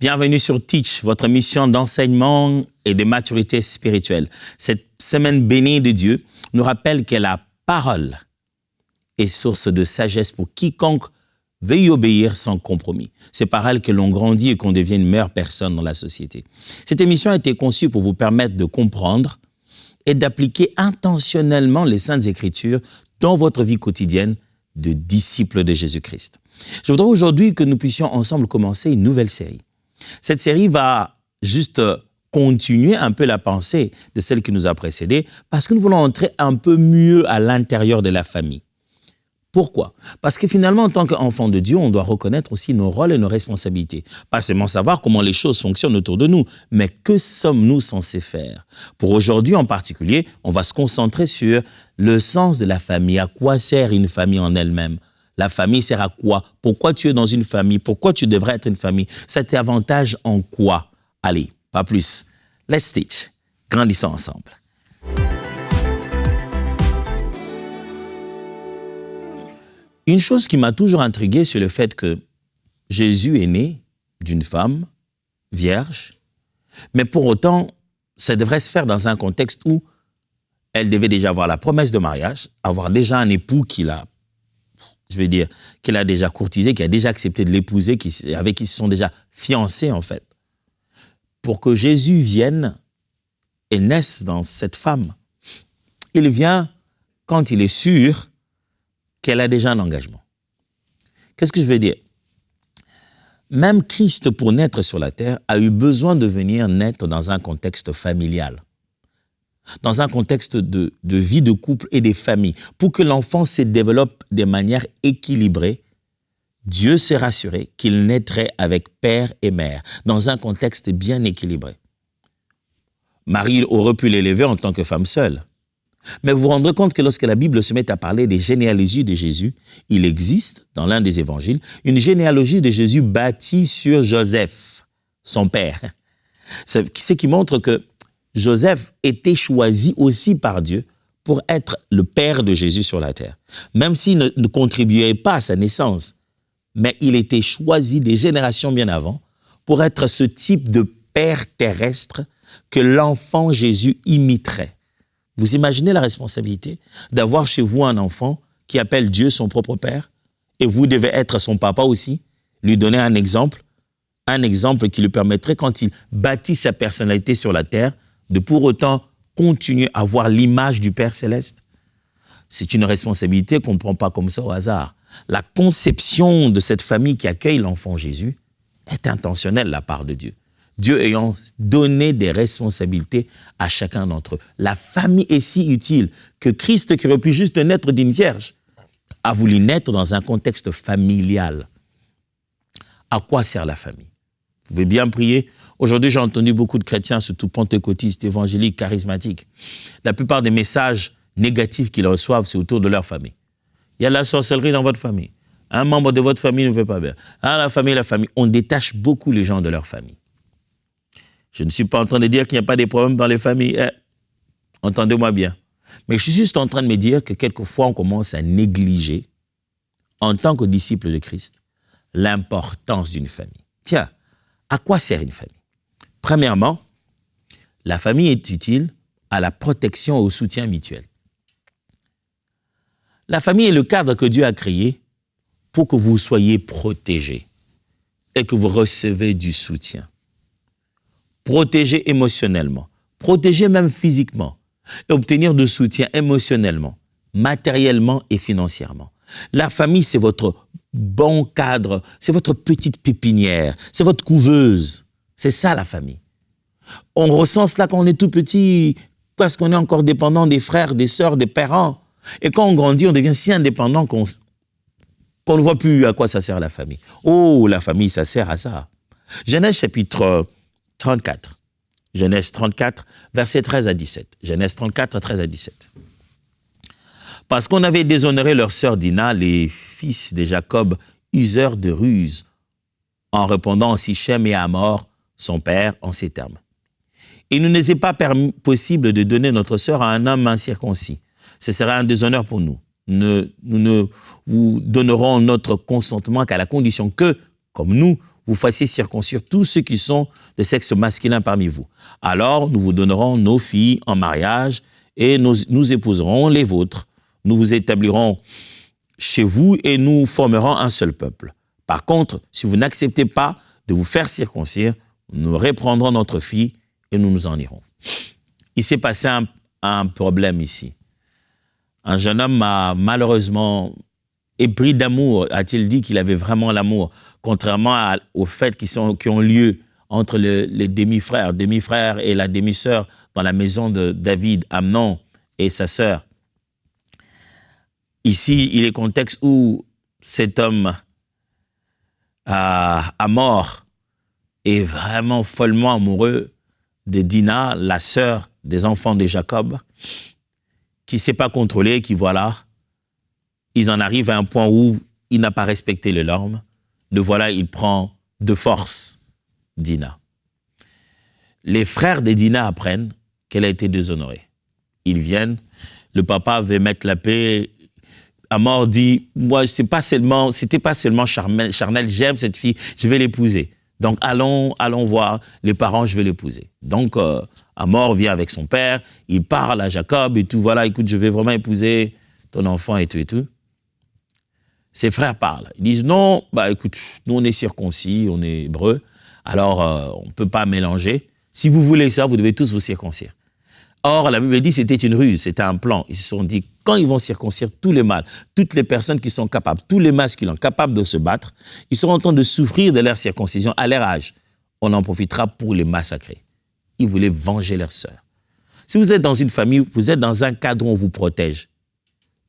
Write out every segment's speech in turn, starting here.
Bienvenue sur Teach, votre mission d'enseignement et de maturité spirituelle. Cette semaine bénie de Dieu nous rappelle que la parole est source de sagesse pour quiconque veut y obéir sans compromis. C'est par elle que l'on grandit et qu'on devient une meilleure personne dans la société. Cette émission a été conçue pour vous permettre de comprendre et d'appliquer intentionnellement les Saintes Écritures dans votre vie quotidienne de disciples de Jésus-Christ. Je voudrais aujourd'hui que nous puissions ensemble commencer une nouvelle série. Cette série va juste continuer un peu la pensée de celle qui nous a précédée parce que nous voulons entrer un peu mieux à l'intérieur de la famille. Pourquoi? Parce que finalement, en tant qu'enfant de Dieu, on doit reconnaître aussi nos rôles et nos responsabilités. Pas seulement savoir comment les choses fonctionnent autour de nous, mais que sommes-nous censés faire? Pour aujourd'hui en particulier, on va se concentrer sur le sens de la famille. À quoi sert une famille en elle-même? La famille sert à quoi? Pourquoi tu es dans une famille? Pourquoi tu devrais être une famille? Ça t'avantage en quoi? Allez, pas plus. Let's teach. Grandissons ensemble. Une chose qui m'a toujours intrigué, c'est le fait que Jésus est né d'une femme vierge, mais pour autant, ça devrait se faire dans un contexte où elle devait déjà avoir la promesse de mariage, avoir déjà un époux qu'il a déjà courtisé, qui a déjà accepté de l'épouser, avec qui ils se sont déjà fiancés en fait. Pour que Jésus vienne et naisse dans cette femme, il vient quand il est sûr qu'elle a déjà un engagement. Qu'est-ce que je veux dire? Même Christ, pour naître sur la terre, a eu besoin de venir naître dans un contexte familial, dans un contexte de vie de couple et des familles. Pour que l'enfant se développe de manière équilibrée, Dieu s'est rassuré qu'il naîtrait avec père et mère, dans un contexte bien équilibré. Marie aurait pu l'élever en tant que femme seule. Mais vous vous rendrez compte que lorsque la Bible se met à parler des généalogies de Jésus, il existe, dans l'un des évangiles, une généalogie de Jésus bâtie sur Joseph, son père. Ce qui montre que Joseph était choisi aussi par Dieu pour être le père de Jésus sur la terre. Même s'il ne contribuait pas à sa naissance, mais il était choisi des générations bien avant pour être ce type de père terrestre que l'enfant Jésus imiterait. Vous imaginez la responsabilité d'avoir chez vous un enfant qui appelle Dieu son propre père et vous devez être son papa aussi, lui donner un exemple qui lui permettrait, quand il bâtit sa personnalité sur la terre, de pour autant continuer à avoir l'image du Père Céleste. C'est une responsabilité qu'on ne prend pas comme ça au hasard. La conception de cette famille qui accueille l'enfant Jésus est intentionnelle de la part de Dieu. Dieu ayant donné des responsabilités à chacun d'entre eux. La famille est si utile que Christ, qui aurait pu juste naître d'une vierge, a voulu naître dans un contexte familial. À quoi sert la famille? Vous pouvez bien prier. Aujourd'hui, j'ai entendu beaucoup de chrétiens, surtout pentecôtistes, évangéliques, charismatiques. La plupart des messages négatifs qu'ils reçoivent, c'est autour de leur famille. Il y a la sorcellerie dans votre famille. Un membre de votre famille ne peut pas bien. La famille. On détache beaucoup les gens de leur famille. Je ne suis pas en train de dire qu'il n'y a pas de problèmes dans les familles. Entendez-moi bien. Mais je suis juste en train de me dire que quelquefois, on commence à négliger, en tant que disciple de Christ, l'importance d'une famille. Tiens, à quoi sert une famille? Premièrement, la famille est utile à la protection et au soutien mutuel. La famille est le cadre que Dieu a créé pour que vous soyez protégés et que vous recevez du soutien. Protéger émotionnellement, protéger même physiquement et obtenir de soutien émotionnellement, matériellement et financièrement. La famille, c'est votre bon cadre, c'est votre petite pépinière, c'est votre couveuse. C'est ça la famille. On ressent cela quand on est tout petit, parce qu'on est encore dépendant des frères, des sœurs, des parents. Et quand on grandit, on devient si indépendant qu'on ne voit plus à quoi ça sert la famille. Oh, la famille, ça sert à ça. Genèse chapitre 34. Genèse 34, versets 13 à 17. Genèse 34, 13 à 17. Parce qu'on avait déshonoré leur sœur Dina, les fils de Jacob usèrent de ruse en répondant à Sichem et à Hamor, son père, en ces termes. Il ne nous est pas possible de donner notre sœur à un homme incirconcis. Ce serait un déshonneur pour nous. Nous ne vous donnerons notre consentement qu'à la condition que, comme nous, vous fassiez circoncire tous ceux qui sont de sexe masculin parmi vous. Alors, nous vous donnerons nos filles en mariage et nous épouserons les vôtres. Nous vous établirons chez vous et nous formerons un seul peuple. Par contre, si vous n'acceptez pas de vous faire circoncire, nous reprendrons notre fille et nous nous en irons. Il s'est passé un problème ici. Un jeune homme a malheureusement épris d'amour, a-t-il dit qu'il avait vraiment l'amour, contrairement aux fêtes qui ont lieu entre les demi-frères et la demi-sœur dans la maison de David, Amnon et sa sœur. Ici, il est contexte où cet homme à mort est vraiment follement amoureux de Dina, la sœur des enfants de Jacob, qui ne s'est pas contrôlé, qui voilà, ils en arrivent à un point où il n'a pas respecté les normes. Le voilà, il prend de force Dina. Les frères de Dina apprennent qu'elle a été déshonorée. Ils viennent, le papa veut mettre la paix. Amor dit, moi, c'était pas seulement charnel, j'aime cette fille, je vais l'épouser. Donc, allons voir les parents, je vais l'épouser. Donc, Amor vient avec son père, il parle à Jacob et tout, voilà, écoute, je vais vraiment épouser ton enfant et tout et tout. Ses frères parlent. Ils disent, non, bah écoute, nous on est circoncis, on est hébreux, alors on ne peut pas mélanger. Si vous voulez ça, vous devez tous vous circoncire. Or, la Bible dit que c'était une ruse, c'était un plan. Ils se sont dit, quand ils vont circoncire tous les mâles, toutes les personnes qui sont capables, tous les masculins capables de se battre, ils seront en train de souffrir de leur circoncision à leur âge. On en profitera pour les massacrer. Ils voulaient venger leurs sœurs. Si vous êtes dans une famille, vous êtes dans un cadre où on vous protège.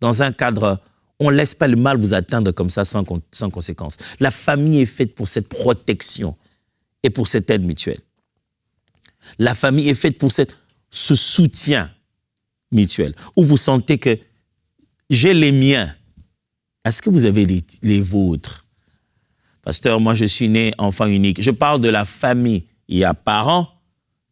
Dans un cadre, on ne laisse pas le mal vous atteindre comme ça sans conséquence. La famille est faite pour cette protection et pour cette aide mutuelle. La famille est faite pour ce soutien mutuel, où vous sentez que j'ai les miens. Est-ce que vous avez les vôtres? Pasteur, moi je suis né enfant unique. Je parle de la famille. Il y a parents,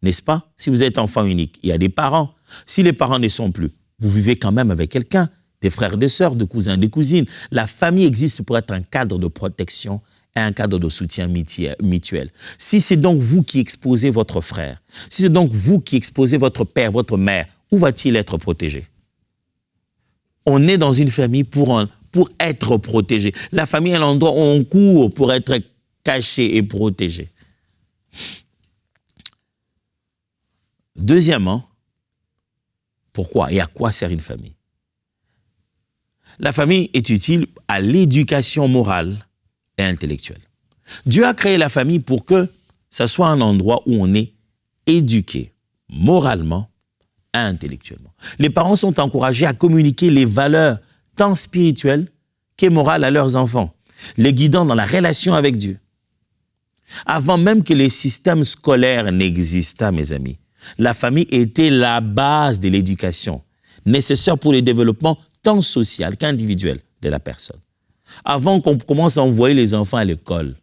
n'est-ce pas? Si vous êtes enfant unique, il y a des parents. Si les parents ne sont plus, vous vivez quand même avec quelqu'un, des frères, des sœurs, des cousins, des cousines. La famille existe pour être un cadre de protection et un cadre de soutien mutuel. Si c'est donc vous qui exposez votre frère, si c'est donc vous qui exposez votre père, votre mère, où va-t-il être protégé? On est dans une famille pour être protégé. La famille est l'endroit où on court pour être caché et protégé. Deuxièmement, pourquoi et à quoi sert une famille? La famille est utile à l'éducation morale et intellectuelle. Dieu a créé la famille pour que ça soit un endroit où on est éduqué moralement et intellectuellement. Les parents sont encouragés à communiquer les valeurs tant spirituelles que morales à leurs enfants, les guidant dans la relation avec Dieu. Avant même que les systèmes scolaires n'existent, mes amis, la famille était la base de l'éducation, nécessaire pour le développement tant social qu'individuel de la personne. Avant qu'on commence à envoyer les enfants à l'école,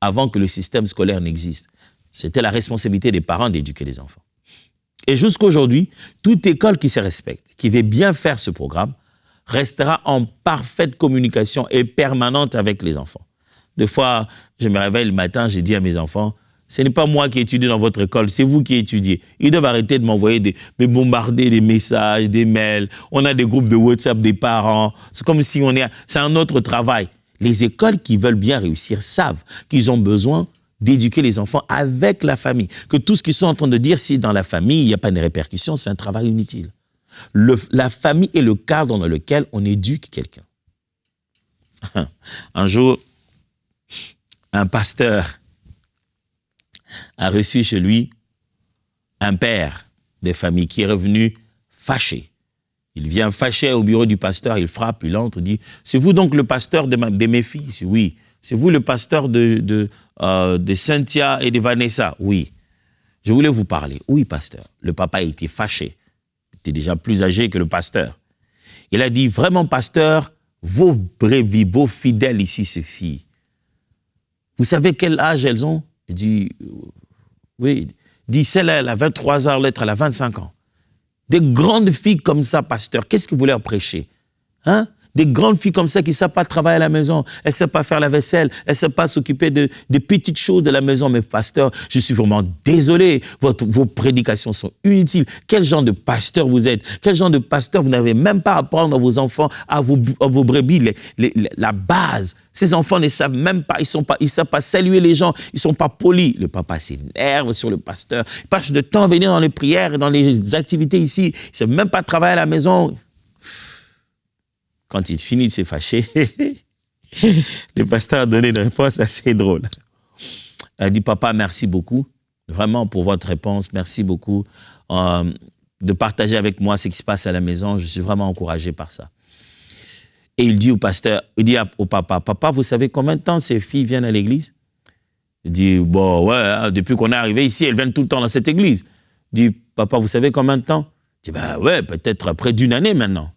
avant que le système scolaire n'existe, c'était la responsabilité des parents d'éduquer les enfants. Et jusqu'à aujourd'hui, toute école qui se respecte, qui veut bien faire ce programme, restera en parfaite communication et permanente avec les enfants. Des fois, je me réveille le matin, j'ai dit à mes enfants, ce n'est pas moi qui étudie dans votre école, c'est vous qui étudiez. Ils doivent arrêter de m'envoyer me bombarder des messages, des mails. On a des groupes de WhatsApp des parents. C'est comme si c'est un autre travail. Les écoles qui veulent bien réussir savent qu'ils ont besoin d'éduquer les enfants avec la famille. Que tout ce qu'ils sont en train de dire, si dans la famille, il n'y a pas de répercussions, c'est un travail inutile. La famille est le cadre dans lequel on éduque quelqu'un. Un jour, un pasteur a reçu chez lui un père de famille qui est revenu fâché. Il vient fâché au bureau du pasteur, il frappe, il entre, il dit « C'est vous donc le pasteur de mes filles ?» « Oui. »« C'est vous le pasteur de Cynthia et de Vanessa ?» « Oui. »« Je voulais vous parler. »« Oui, pasteur. » Le papa a été fâché. Il était déjà plus âgé que le pasteur. Il a dit « Vraiment, pasteur, vos brebis, vos fidèles ici, ces filles, vous savez quel âge elles ont ?» Il dit, oui, dit celle-là, elle a 23 ans, l'autre, elle a 25 ans. Des grandes filles comme ça, pasteur, qu'est-ce que vous leur prêchez? Hein? Des grandes filles comme ça qui ne savent pas travailler à la maison, elles ne savent pas faire la vaisselle, elles ne savent pas s'occuper des petites choses de la maison. Mais pasteur, je suis vraiment désolé, vos prédications sont inutiles. Quel genre de pasteur vous êtes? Quel genre de pasteur vous n'avez même pas à apprendre à vos enfants, à vos brebis, la base. Ces enfants ne savent même pas, ils savent pas saluer les gens, ils ne sont pas polis. Le papa s'énerve sur le pasteur, il passe de temps à venir dans les prières et dans les activités ici, ils ne savent même pas travailler à la maison. Quand il finit de se fâcher, le pasteur a donné une réponse assez drôle. Elle dit, papa, merci beaucoup, vraiment pour votre réponse, merci beaucoup de partager avec moi ce qui se passe à la maison, je suis vraiment encouragé par ça. Et il dit au pasteur, il dit au papa, papa, vous savez combien de temps ces filles viennent à l'église? Il dit, bon, ouais, depuis qu'on est arrivé ici, elles viennent tout le temps dans cette église. Il dit, papa, vous savez combien de temps? Il dit, bah ouais, peut-être près d'une année maintenant.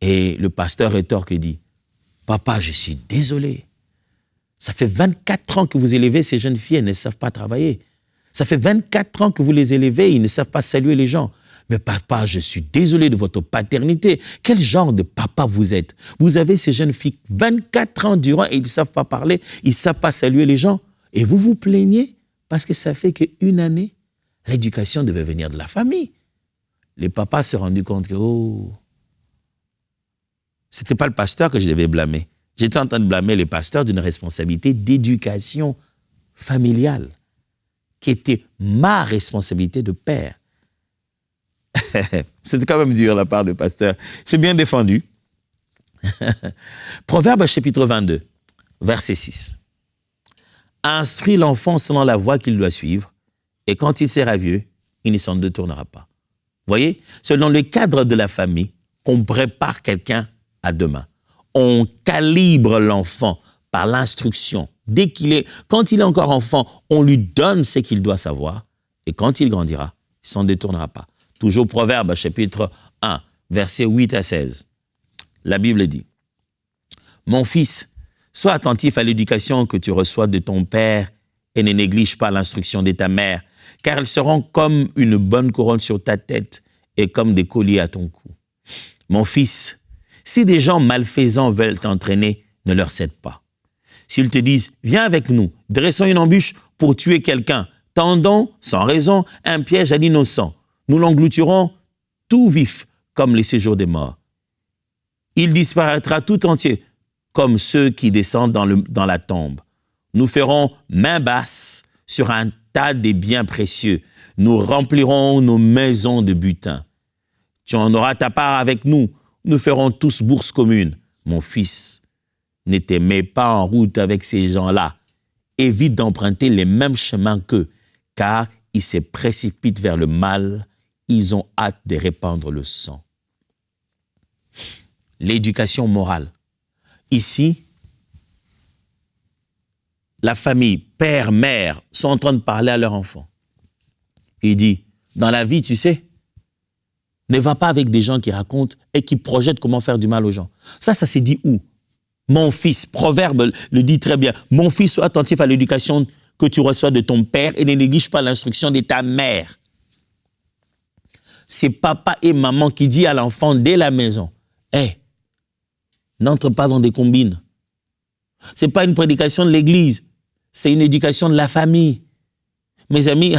Et le pasteur rétorque et dit, papa, je suis désolé. Ça fait 24 ans que vous élevez ces jeunes filles, elles ne savent pas travailler. Ça fait 24 ans que vous les élevez, ils ne savent pas saluer les gens. Mais papa, je suis désolé de votre paternité. Quel genre de papa vous êtes? Vous avez ces jeunes filles 24 ans durant et ils ne savent pas parler, ils ne savent pas saluer les gens. Et vous vous plaignez parce que ça fait qu'une année, l'éducation devait venir de la famille. Les papas se sont rendus compte que, oh, ce n'était pas le pasteur que je devais blâmer. J'étais en train de blâmer les pasteurs d'une responsabilité d'éducation familiale, qui était ma responsabilité de père. C'était quand même dur de la part du pasteur. C'est bien défendu. Proverbe chapitre 22, verset 6. Instruis l'enfant selon la voie qu'il doit suivre, et quand il sera vieux, il ne s'en détournera pas. Vous voyez, c'est dans le cadre de la famille qu'on prépare quelqu'un à demain. On calibre l'enfant par l'instruction. Quand il est encore enfant, on lui donne ce qu'il doit savoir, et quand il grandira, il ne s'en détournera pas. Toujours Proverbe, chapitre 1, versets 8 à 16. La Bible dit, « Mon fils, sois attentif à l'éducation que tu reçois de ton père et ne néglige pas l'instruction de ta mère, car elles seront comme une bonne couronne sur ta tête et comme des colliers à ton cou. Mon fils, si des gens malfaisants veulent t'entraîner, ne leur cède pas. S'ils te disent, viens avec nous, dressons une embûche pour tuer quelqu'un, tendons, sans raison, un piège à l'innocent. Nous l'engloutirons tout vif, comme les séjours des morts. Il disparaîtra tout entier, comme ceux qui descendent dans la tombe. Nous ferons main basse sur un tas de biens précieux. Nous remplirons nos maisons de butin. Tu en auras ta part avec nous. Nous ferons tous bourse commune. Mon fils, ne te mets pas en route avec ces gens-là. Évite d'emprunter les mêmes chemins qu'eux, car ils se précipitent vers le mal. Ils ont hâte de répandre le sang. L'éducation morale. Ici, la famille, père, mère, sont en train de parler à leur enfant. Il dit, dans la vie, tu sais, ne va pas avec des gens qui racontent et qui projettent comment faire du mal aux gens. Ça s'est dit où? Mon fils, Proverbe le dit très bien. Mon fils, sois attentif à l'éducation que tu reçois de ton père et ne néglige pas l'instruction de ta mère. C'est papa et maman qui dit à l'enfant dès la maison, « Hey, n'entre pas dans des combines. » Ce n'est pas une prédication de l'église, c'est une éducation de la famille. Mes amis,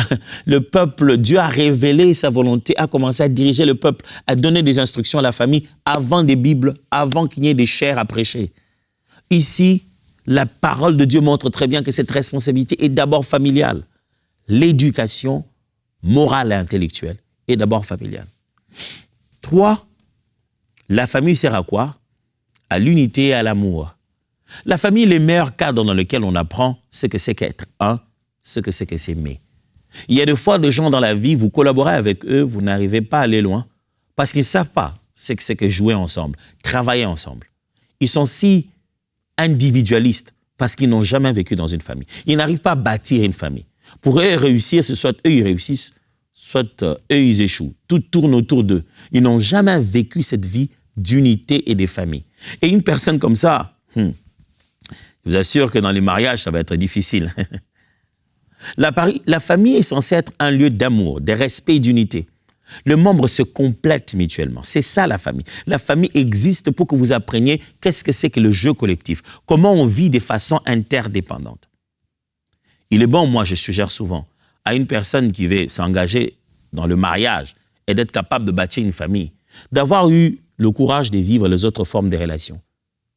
le peuple, Dieu a révélé sa volonté, a commencé à diriger le peuple, à donner des instructions à la famille avant des Bibles, avant qu'il y ait des chairs à prêcher. Ici, la parole de Dieu montre très bien que cette responsabilité est d'abord familiale. L'éducation morale et intellectuelle est d'abord familiale. 3, la famille sert à quoi? À l'unité et à l'amour. La famille est le meilleur cadre dans lequel on apprend ce que c'est qu'être un, ce que c'est que s'aimer. Il y a des fois des gens dans la vie, vous collaborez avec eux, vous n'arrivez pas à aller loin parce qu'ils ne savent pas ce que c'est que jouer ensemble, travailler ensemble. Ils sont si individualistes parce qu'ils n'ont jamais vécu dans une famille. Ils n'arrivent pas à bâtir une famille. Pour eux réussir, c'est soit eux ils réussissent, soit eux ils échouent. Tout tourne autour d'eux. Ils n'ont jamais vécu cette vie d'unité et de famille. Et une personne comme ça, je vous assure que dans les mariages, ça va être difficile. La famille est censée être un lieu d'amour, de respect et d'unité. Les membres se complètent mutuellement. C'est ça la famille. La famille existe pour que vous appreniez qu'est-ce que c'est que le jeu collectif, comment on vit de façon interdépendante. Il est bon, moi je suggère souvent, à une personne qui veut s'engager dans le mariage et d'être capable de bâtir une famille, d'avoir eu le courage de vivre les autres formes de relations,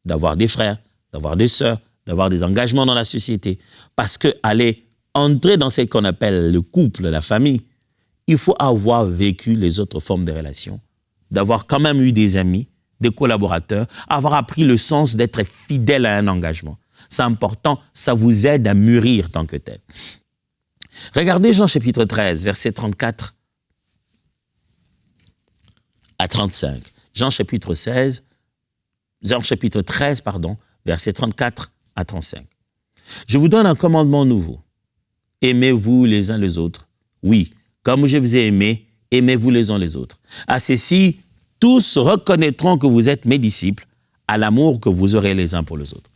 d'avoir des frères, d'avoir des sœurs, d'avoir des engagements dans la société. Parce qu'aller entrer dans ce qu'on appelle le couple, la famille, il faut avoir vécu les autres formes de relations, d'avoir quand même eu des amis, des collaborateurs, avoir appris le sens d'être fidèle à un engagement. C'est important, ça vous aide à mûrir tant que tel. Regardez Jean chapitre 13, versets 34 à 35. Jean chapitre 13, versets 34 à 35. Je vous donne un commandement nouveau. Aimez-vous les uns les autres. Oui, comme je vous ai aimé, aimez-vous les uns les autres. À ceci, tous reconnaîtront que vous êtes mes disciples, à l'amour que vous aurez les uns pour les autres.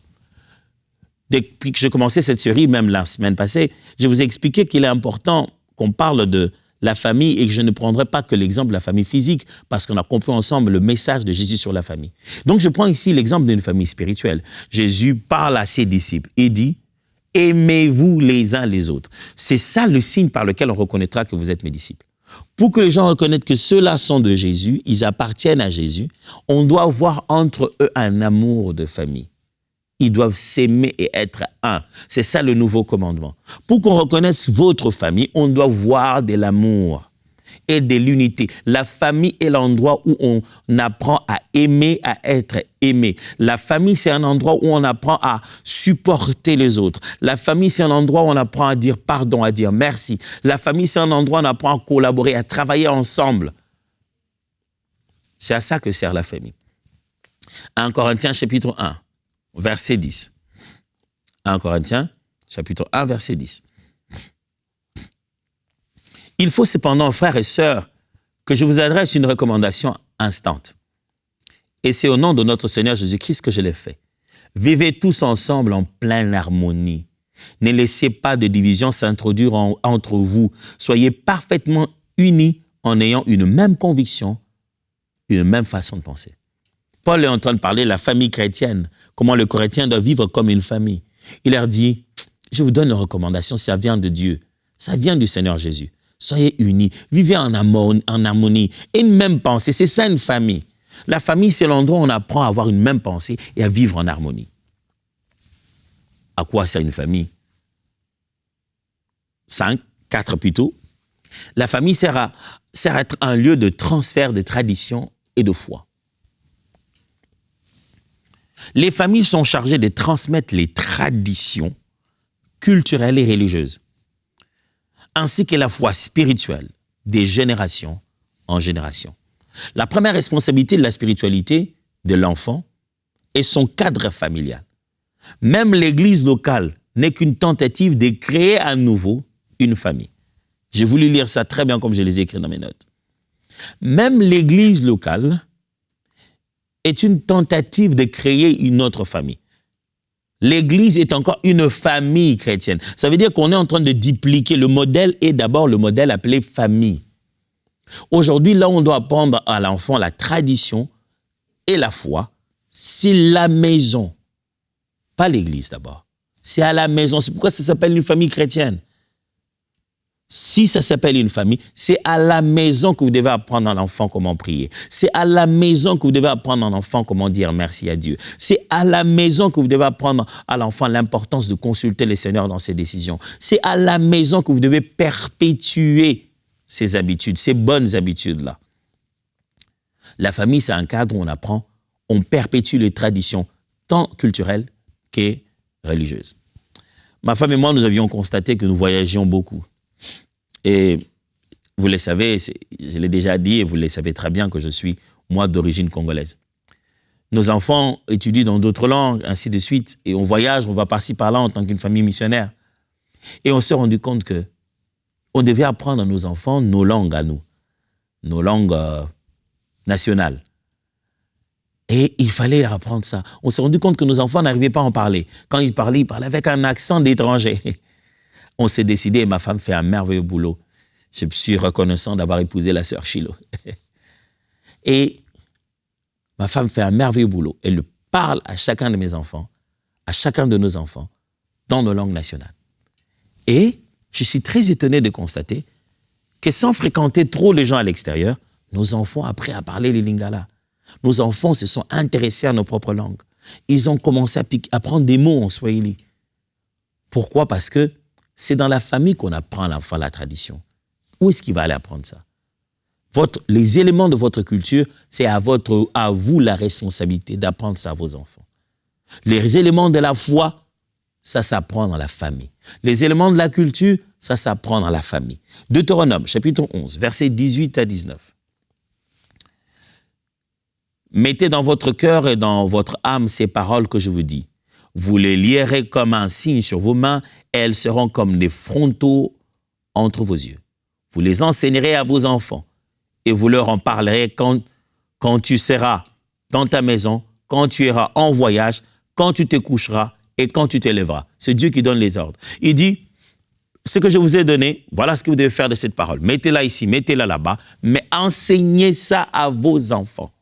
Depuis que j'ai commencé cette série, même la semaine passée, je vous ai expliqué qu'il est important qu'on parle de la famille et que je ne prendrai pas que l'exemple de la famille physique parce qu'on a compris ensemble le message de Jésus sur la famille. Donc je prends ici l'exemple d'une famille spirituelle. Jésus parle à ses disciples et dit « Aimez-vous les uns les autres ». C'est ça le signe par lequel on reconnaîtra que vous êtes mes disciples. Pour que les gens reconnaissent que ceux-là sont de Jésus, ils appartiennent à Jésus, on doit voir entre eux un amour de famille. Ils doivent s'aimer et être un. C'est ça le nouveau commandement. Pour qu'on reconnaisse votre famille, on doit voir de l'amour et de l'unité. La famille est l'endroit où on apprend à aimer, à être aimé. La famille, c'est un endroit où on apprend à supporter les autres. La famille, c'est un endroit où on apprend à dire pardon, à dire merci. La famille, c'est un endroit où on apprend à collaborer, à travailler ensemble. C'est à ça que sert la famille. 1 Corinthiens chapitre 1. Verset 10. 1 Corinthiens, chapitre 1, verset 10. Il faut cependant, frères et sœurs, que je vous adresse une recommandation instante. Et c'est au nom de notre Seigneur Jésus-Christ que je l'ai fait. Vivez tous ensemble en pleine harmonie. Ne laissez pas de division s'introduire entre vous. Soyez parfaitement unis en ayant une même conviction, une même façon de penser. Paul est en train de parler de la famille chrétienne, comment le chrétien doit vivre comme une famille. Il leur dit, je vous donne une recommandation, ça vient de Dieu, ça vient du Seigneur Jésus. Soyez unis, vivez en harmonie et une même pensée, c'est ça une famille. La famille, c'est l'endroit où on apprend à avoir une même pensée et à vivre en harmonie. À quoi sert une famille? 4 plutôt. La famille sert à être un lieu de transfert de traditions et de foi. Les familles sont chargées de transmettre les traditions culturelles et religieuses, ainsi que la foi spirituelle des générations en génération. La première responsabilité de la spiritualité de l'enfant est son cadre familial. Même l'église locale n'est qu'une tentative de créer à nouveau une famille. J'ai voulu lire ça très bien comme je les ai écrits dans mes notes. Même l'église locale est une tentative de créer une autre famille. L'Église est encore une famille chrétienne. Ça veut dire qu'on est en train de dupliquer. Le modèle est d'abord le modèle appelé famille. Aujourd'hui, là, on doit apprendre à l'enfant la tradition et la foi. C'est la maison, pas l'Église d'abord. C'est à la maison. C'est pourquoi ça s'appelle une famille chrétienne. Si ça s'appelle une famille, c'est à la maison que vous devez apprendre à l'enfant comment prier. C'est à la maison que vous devez apprendre à l'enfant comment dire merci à Dieu. C'est à la maison que vous devez apprendre à l'enfant l'importance de consulter le Seigneur dans ses décisions. C'est à la maison que vous devez perpétuer ces habitudes, ces bonnes habitudes-là. La famille, c'est un cadre où on apprend, on perpétue les traditions tant culturelles que religieuses. Ma femme et moi, nous avions constaté que nous voyagions beaucoup. Et vous le savez, je l'ai déjà dit et vous le savez très bien que je suis, moi, d'origine congolaise. Nos enfants étudient dans d'autres langues, ainsi de suite, et on voyage, on va par-ci par-là en tant qu'une famille missionnaire. Et on s'est rendu compte que on devait apprendre à nos enfants nos langues à nous, nos langues nationales. Et il fallait leur apprendre ça. On s'est rendu compte que nos enfants n'arrivaient pas à en parler. Quand ils parlaient avec un accent d'étranger. On s'est décidé, et ma femme fait un merveilleux boulot. Je suis reconnaissant d'avoir épousé la sœur Chilo. Et ma femme fait un merveilleux boulot. Elle parle à chacun de mes enfants, à chacun de nos enfants, dans nos langues nationales. Et je suis très étonné de constater que sans fréquenter trop les gens à l'extérieur, nos enfants ont appris à parler les lingala. Nos enfants se sont intéressés à nos propres langues. Ils ont commencé à prendre des mots en swahili. Pourquoi? Parce que c'est dans la famille qu'on apprend à l'enfant la tradition. Où est-ce qu'il va aller apprendre ça? Les éléments de votre culture, c'est à vous la responsabilité d'apprendre ça à vos enfants. Les éléments de la foi, ça s'apprend dans la famille. Les éléments de la culture, ça s'apprend dans la famille. Deutéronome, chapitre 11, versets 18 à 19. Mettez dans votre cœur et dans votre âme ces paroles que je vous dis. Vous les lierez comme un signe sur vos mains et elles seront comme des frontaux entre vos yeux. Vous les enseignerez à vos enfants et vous leur en parlerez quand tu seras dans ta maison, quand tu iras en voyage, quand tu te coucheras et quand tu te lèveras. C'est Dieu qui donne les ordres. Il dit, ce que je vous ai donné, voilà ce que vous devez faire de cette parole. Mettez-la ici, mettez-la là-bas, mais enseignez ça à vos enfants.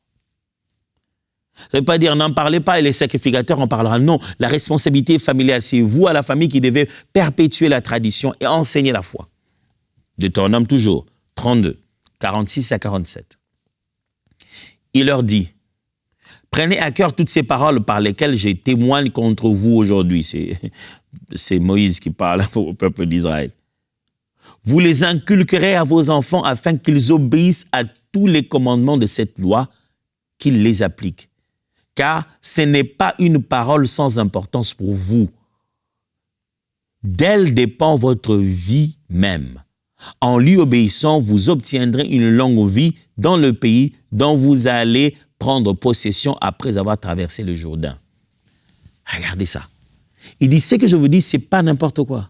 Ça ne veut pas dire n'en parlez pas et les sacrificateurs en parleront. Non, la responsabilité familiale, c'est vous à la famille qui devez perpétuer la tradition et enseigner la foi. Deutéronome toujours, 32, 46 à 47. Il leur dit, prenez à cœur toutes ces paroles par lesquelles je témoigne contre vous aujourd'hui. C'est Moïse qui parle au peuple d'Israël. Vous les inculquerez à vos enfants afin qu'ils obéissent à tous les commandements de cette loi, qu'ils les appliquent. Car ce n'est pas une parole sans importance pour vous. D'elle dépend votre vie même. En lui obéissant, vous obtiendrez une longue vie dans le pays dont vous allez prendre possession après avoir traversé le Jourdain. Regardez ça. Il dit, ce que je vous dis, ce n'est pas n'importe quoi.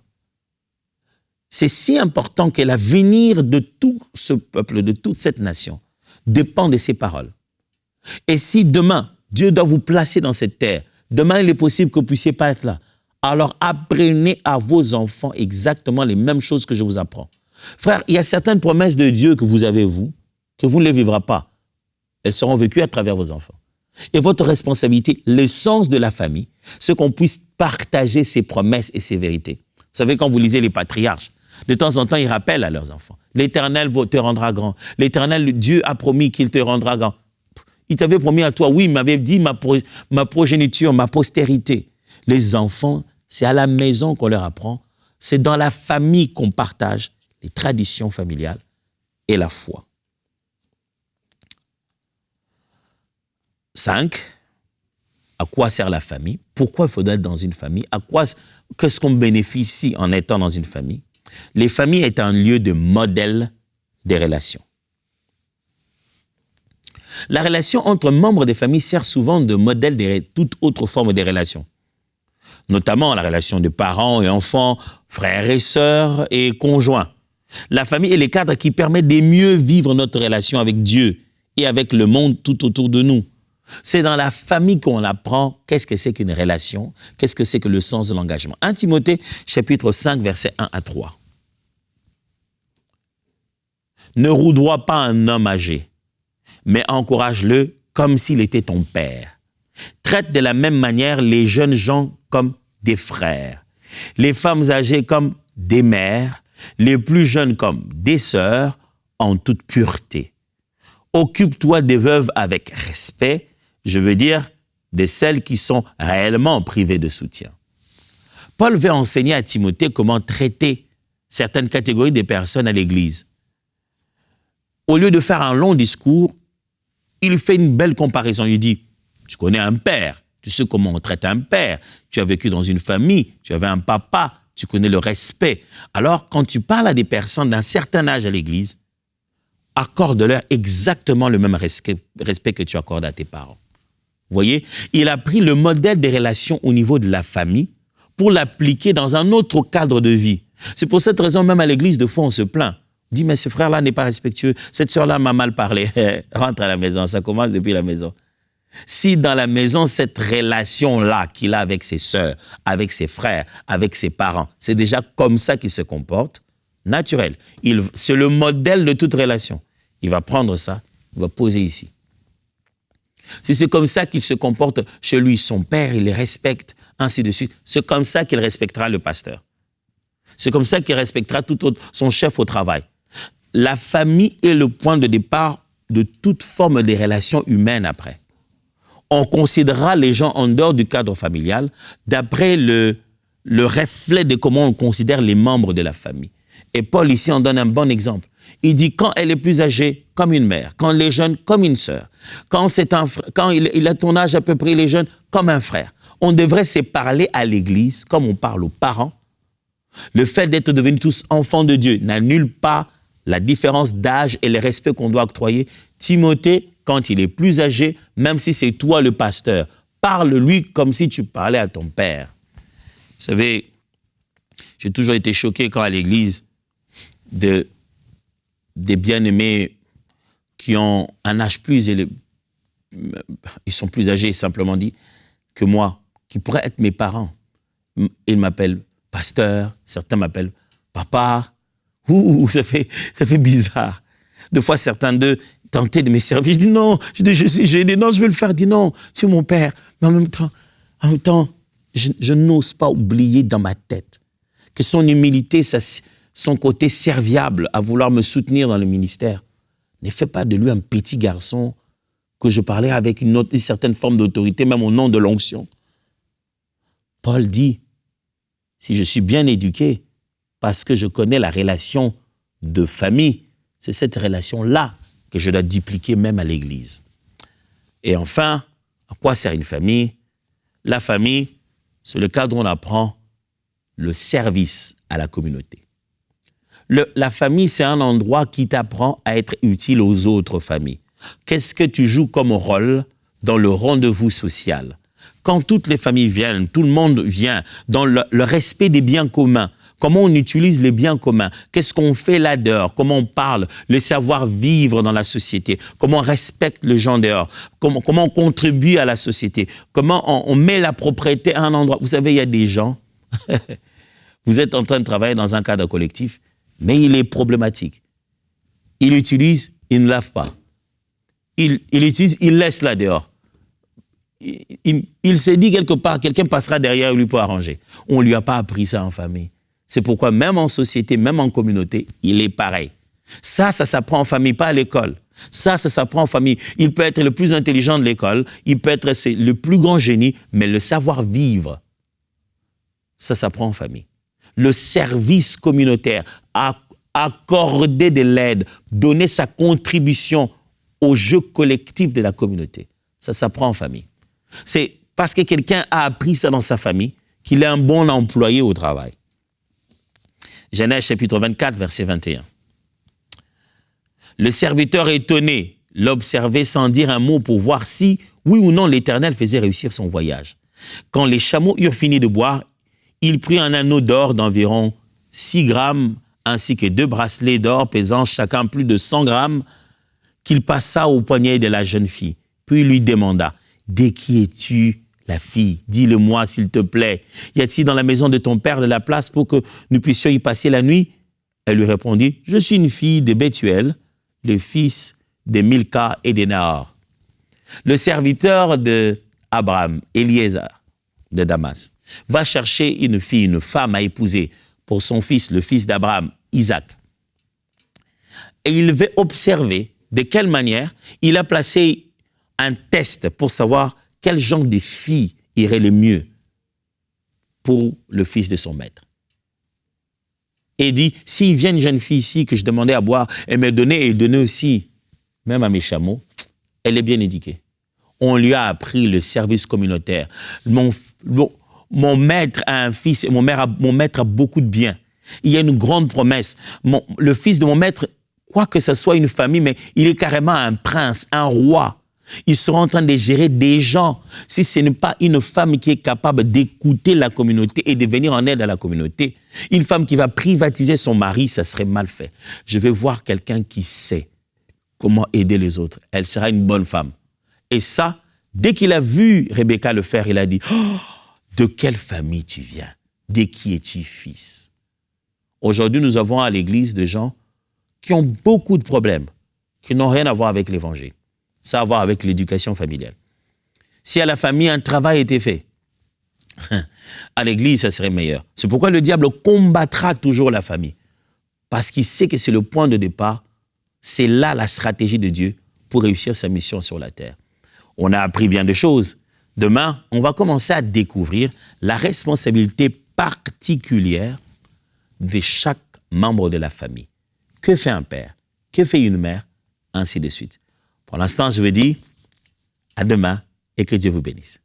C'est si important que l'avenir de tout ce peuple, de toute cette nation, dépend de ces paroles. Et si demain, Dieu doit vous placer dans cette terre, demain il est possible que vous ne puissiez pas être là, alors apprenez à vos enfants exactement les mêmes choses que je vous apprends. Frère, il y a certaines promesses de Dieu que vous avez, vous, que vous ne les vivrez pas. Elles seront vécues à travers vos enfants. Et votre responsabilité, l'essence de la famille, c'est qu'on puisse partager ces promesses et ces vérités. Vous savez, quand vous lisez les patriarches, de temps en temps, ils rappellent à leurs enfants. L'Éternel te rendra grand. L'Éternel, Dieu a promis qu'il te rendra grand. Il t'avait promis à toi, oui, il m'avait dit ma progéniture, ma postérité. Les enfants, c'est à la maison qu'on leur apprend. C'est dans la famille qu'on partage les traditions familiales et la foi. 5. À quoi sert la famille? Pourquoi il faudrait être dans une famille? Qu'est-ce qu'on bénéficie en étant dans une famille? Les familles est un lieu de modèle des relations. La relation entre membres des familles sert souvent de modèle de toute autre forme de relation, notamment la relation de parents et enfants, frères et sœurs et conjoints. La famille est le cadre qui permet de mieux vivre notre relation avec Dieu et avec le monde tout autour de nous. C'est dans la famille qu'on apprend qu'est-ce que c'est qu'une relation, qu'est-ce que c'est que le sens de l'engagement. 1 Timothée, chapitre 5, versets 1 à 3. Ne roudoie pas un homme âgé, mais encourage-le comme s'il était ton père. Traite de la même manière les jeunes gens comme des frères, les femmes âgées comme des mères, les plus jeunes comme des sœurs, en toute pureté. Occupe-toi des veuves avec respect, je veux dire de celles qui sont réellement privées de soutien. Paul veut enseigner à Timothée comment traiter certaines catégories de personnes à l'Église. Au lieu de faire un long discours, il fait une belle comparaison. Il dit, tu connais un père, tu sais comment on traite un père, tu as vécu dans une famille, tu avais un papa, tu connais le respect. Alors, quand tu parles à des personnes d'un certain âge à l'Église, accorde-leur exactement le même respect que tu accordes à tes parents. Vous voyez, il a pris le modèle des relations au niveau de la famille pour l'appliquer dans un autre cadre de vie. C'est pour cette raison, même à l'église, de fois, on se plaint. On dit, mais ce frère-là n'est pas respectueux, cette sœur-là m'a mal parlé. Rentre à la maison, ça commence depuis la maison. Si dans la maison, cette relation-là qu'il a avec ses sœurs, avec ses frères, avec ses parents, c'est déjà comme ça qu'il se comporte, naturel. C'est le modèle de toute relation. Il va prendre ça, il va poser ici. Si c'est comme ça qu'il se comporte chez lui, son père, il les respecte, ainsi de suite. C'est comme ça qu'il respectera le pasteur. C'est comme ça qu'il respectera son chef au travail. La famille est le point de départ de toute forme de relations humaines après. On considérera les gens en dehors du cadre familial d'après le reflet de comment on considère les membres de la famille. Et Paul, ici, en donne un bon exemple. Il dit, quand elle est plus âgée, comme une mère. Quand elle est jeune, comme une sœur. Quand il a ton âge à peu près, il est jeune, comme un frère. On devrait se parler à l'Église comme on parle aux parents. Le fait d'être devenus tous enfants de Dieu n'annule pas la différence d'âge et le respect qu'on doit octroyer. Timothée, quand il est plus âgé, même si c'est toi le pasteur, parle-lui comme si tu parlais à ton père. Vous savez, j'ai toujours été choqué quand à l'église, des bien-aimés qui ont un âge plus élevé, ils sont plus âgés, simplement dit, que moi, qui pourraient être mes parents. Ils m'appellent pasteur, certains m'appellent papa. Ouh, ça fait bizarre. Des fois, certains d'eux tentaient de me servir. Je dis non, je suis gêné, non, je veux le faire. Je dis non, c'est mon père. Mais en même temps, je n'ose pas oublier dans ma tête que son humilité, son côté serviable à vouloir me soutenir dans le ministère, ne fait pas de lui un petit garçon que je parlais avec une certaine forme d'autorité, même au nom de l'onction. Paul dit, si je suis bien éduqué, parce que je connais la relation de famille, c'est cette relation-là que je dois dupliquer même à l'Église. Et enfin, à quoi sert une famille? La famille, c'est le cadre où on apprend le service à la communauté. La famille, c'est un endroit qui t'apprend à être utile aux autres familles. Qu'est-ce que tu joues comme rôle dans le rendez-vous social? Quand toutes les familles viennent, tout le monde vient dans le respect des biens communs. Comment on utilise les biens communs? Qu'est-ce qu'on fait là dehors? Comment on parle? Le savoir-vivre dans la société? Comment on respecte les gens dehors? Comment on contribue à la société? Comment on met la propriété à un endroit? Vous savez, il y a des gens, vous êtes en train de travailler dans un cadre collectif, mais il est problématique. Il utilise, il ne lave pas. Il utilise, il laisse là dehors. Il s'est dit quelque part, quelqu'un passera derrière lui pour arranger. On ne lui a pas appris ça en famille. C'est pourquoi même en société, même en communauté, il est pareil. Ça s'apprend en famille, pas à l'école. Ça s'apprend en famille. Il peut être le plus intelligent de l'école, il peut être le plus grand génie, mais le savoir-vivre, ça s'apprend en famille. Le service communautaire, accorder de l'aide, donner sa contribution au jeu collectif de la communauté, ça s'apprend en famille. C'est parce que quelqu'un a appris ça dans sa famille qu'il est un bon employé au travail. Genèse chapitre 24, verset 21. Le serviteur étonné l'observait sans dire un mot pour voir si, oui ou non, l'Éternel faisait réussir son voyage. Quand les chameaux eurent fini de boire, il prit un anneau d'or d'environ 6 grammes ainsi que 2 bracelets d'or pesant chacun plus de 100 grammes qu'il passa au poignet de la jeune fille. Puis il lui demanda, « De qui es-tu, la fille? Dis-le-moi, s'il te plaît. Y a-t-il dans la maison de ton père de la place pour que nous puissions y passer la nuit? » Elle lui répondit, « Je suis une fille de Bethuel, le fils de Milca et de Nahor. » Le serviteur d'Abraham, Eliezer, de Damas, va chercher une fille, une femme à épouser pour son fils, le fils d'Abraham, Isaac. Et il veut observer de quelle manière il a placé un test pour savoir quel genre de fille irait le mieux pour le fils de son maître. Et il dit, s'il vient une jeune fille ici que je demandais à boire, elle me donnait et donnait aussi, même à mes chameaux, elle est bien éduquée. On lui a appris le service communautaire. Mon maître a un fils et mon maître a beaucoup de biens. Il y a une grande promesse. Le fils de mon maître, quoi que ce soit une famille, mais il est carrément un prince, un roi. Ils seront en train de gérer des gens. Si ce n'est pas une femme qui est capable d'écouter la communauté et de venir en aide à la communauté, une femme qui va privatiser son mari, ça serait mal fait. Je vais voir quelqu'un qui sait comment aider les autres. Elle sera une bonne femme. Et ça, dès qu'il a vu Rebecca le faire, il a dit, oh, de quelle famille tu viens? De qui es-tu fils? Aujourd'hui, nous avons à l'Église des gens qui ont beaucoup de problèmes, qui n'ont rien à voir avec l'Évangile. Ça a à voir avec l'éducation familiale. Si à la famille, un travail était fait, à l'Église, ça serait meilleur. C'est pourquoi le diable combattra toujours la famille. Parce qu'il sait que c'est le point de départ. C'est là la stratégie de Dieu pour réussir sa mission sur la terre. On a appris bien de choses. Demain, on va commencer à découvrir la responsabilité particulière de chaque membre de la famille. Que fait un père? Que fait une mère? Ainsi de suite. Pour l'instant, je vous dis à demain et que Dieu vous bénisse.